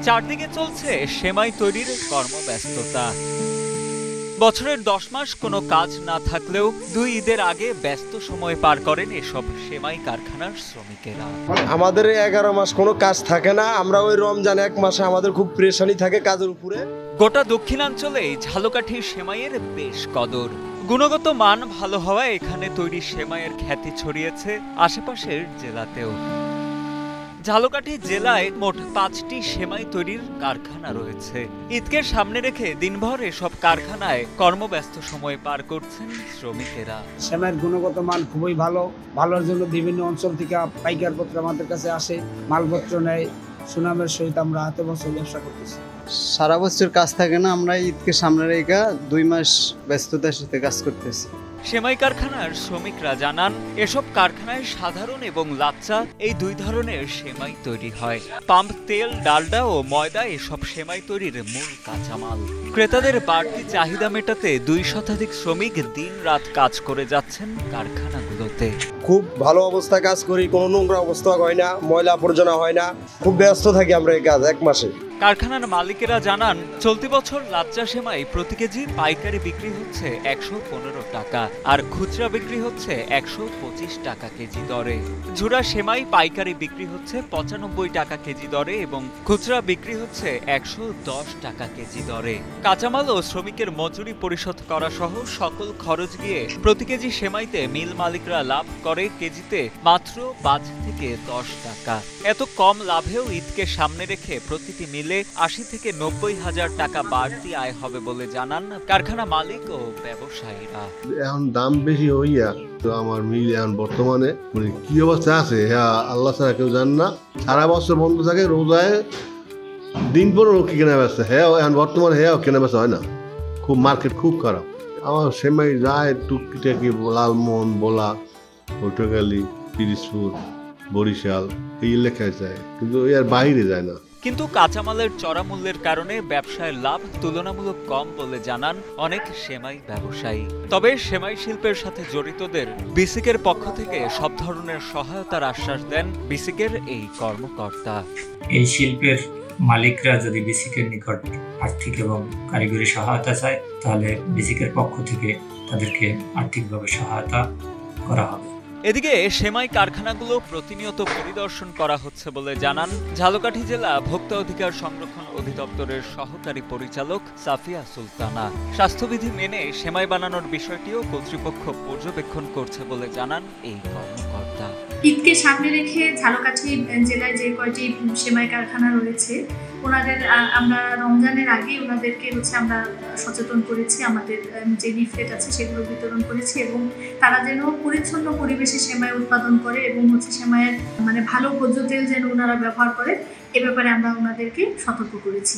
চারদিকে চলছে সেমাই তৈরির কর্মব্যস্ততা। বছরের ১০ মাস কোনো কাজ না থাকলেও দুই ঈদের আগে ব্যস্ত সময় পার করেন এসব সেমাই কারখানার শ্রমিকেরা। আমাদের ১১ মাস কোনো কাজ থাকে না, আমরা ওই রমজান ১ মাসে আমাদের খুব প্রেশানি থাকে কাজের উপরে। গোটা দক্ষিণাঞ্চলেই ঝালকাঠি সেমাইয়ের বেশ কদর। গুণগত মান ভালো হওয়ায় এখানে তৈরি সেমাইয়ের খ্যাতি ছড়িয়েছে আশেপাশের জেলাতেও। ঝালকাঠি জেলায় মোট ৫টি সেমাই তৈরির কারখানা রয়েছে। ঈদকে সামনে রেখে দিনভর এসব কারখানায় কর্মব্যস্ত সময় পার করছেন শ্রমিকেরা। সেমাইয়ের গুণগত মান খুবই ভালো। ভালোর জন্য বিভিন্ন অঞ্চল থেকে পাইকারপত্র আমাদের কাছে আসে, মালপত্র নেয়। সুনামের সহিত আমরা হাতে বছর ব্যবসা করতেছি। সারা বছর কাজ থাকে না, আমরা ঈদকে সামনে রেখে ২ মাস ব্যস্ততার সাথে কাজ করতেছি। সেমাই কারখানার শ্রমিকরা জানান, এসব কারখানায় সাধারণ এবং লাচ্চা এই দুই ধরনের সেমাই তৈরি হয়। পাম তেল, ডালডা ও ময়দা এসব সেমাই তৈরির মূল কাঁচামাল। ক্রেতাদের বাড়তি চাহিদা মেটাতে ২ শতাধিক শ্রমিক দিন রাত কাজ করে যাচ্ছেন কারখানাগুলোতে। খুব ভালো অবস্থায় কাজ করি, কোনো নোংরা অবস্থা হয় না, ময়লা আবর্জনা হয় না, খুব ব্যস্ত থাকি আমরা এই কাজ ১ মাসে। কারখানার মালিকেরা জানান, চলতি বছর লাচ্চা সেমাই প্রতি কেজি পাইকারি বিক্রি হচ্ছে ১১৫ টাকা আর খুচরা বিক্রি হচ্ছে ১২৫ টাকা কেজি দরে। ঝুরা সেমাই পাইকারি বিক্রি হচ্ছে ৯৫ টাকা কেজি দরে এবং খুচরা বিক্রি হচ্ছে ১১০ টাকা কেজি দরে। কাঁচামাল ও শ্রমিকের মজুরি পরিশোধ করা সহ সকল খরচ গিয়ে প্রতি কেজি সেমাইতে মিল মালিকরা লাভ করে কেজিতে মাত্র ৫ থেকে ১০ টাকা। এত কম লাভেও ঈদকে সামনে রেখে প্রতিটি মিলে ৮০ থেকে ৯০ হাজার টাকা বাড়তি আয় হবে বলে জানান কারখানা মালিক ও ব্যবসায়ীরা। এখন দাম বেশি হইয়া তো আমার মিল এখন বর্তমানে মানে কি অবস্থা আছে হ্যাঁ আল্লাহ ছাড়া কেউ জান না। সারা বছর বন্ধ থাকে, রোজায় দিন পর কি কেনা বেচা, হ্যাঁ এখন বর্তমানে হ্যাঁ কেনা বেচা হয় না, খুব মার্কেট খুব খারাপ। আমার সেমাই যায় টুকিটাকি লালমোহন, বোলা, পটুয়াখালী, পিরিজপুর, বরিশাল এই এলাকায় যায়, কিন্তু এর বাইরে যায় না। কিন্তু কাঁচামালের চড়া মূল্যের কারণে ব্যবসায়ের লাভ তুলনামূলক কম বলে জানান অনেক সেমাই ব্যবসায়ী। তবে সেমাই শিল্পের সাথে জড়িতদের বিসিকের পক্ষ থেকে সব ধরনের সহায়তার আশ্বাস দেন বিসিকের এই কর্মকর্তা। এই শিল্পের মালিকরা যদি বিসিকের নিকট আর্থিক এবং কারিগরি সহায়তা চায় তাহলে বিসিকের পক্ষ থেকে তাদেরকে আর্থিকভাবে সহায়তা করা হবে। এদিকে সেমাই কারখানাগুলো প্রতিনিয়ত পরিদর্শন করা হচ্ছে বলে জানান ঝালকাঠি জেলা ভোক্তা অধিকার সংরক্ষণ অধিদপ্তরের সহকারী পরিচালক সাফিয়া সুলতানা। স্বাস্থ্যবিধি মেনে সেমাই বানানোর বিষয়টিও কর্তৃপক্ষ পর্যবেক্ষণ করছে বলে জানান এই কর্মকর্তা। ঈদকে সামনে রেখে ঝালকাঠি জেলায় যে কয়টি সেমাই কারখানা রয়েছে ওনাদের আমরা রমজানের আগে ওনাদেরকে আমরা সচেতন করেছি, আমাদের যে লিফলেট আছে সেগুলো বিতরণ করেছি এবং তারা যেন পরিচ্ছন্ন পরিবেশে সেমাই উৎপাদন করে এবং সেমাইয়ের ভালো ভোজ্য তেল যেন ওনারা ব্যবহার করে এ ব্যাপারে আমরা ওনাদেরকে সতর্ক করেছি।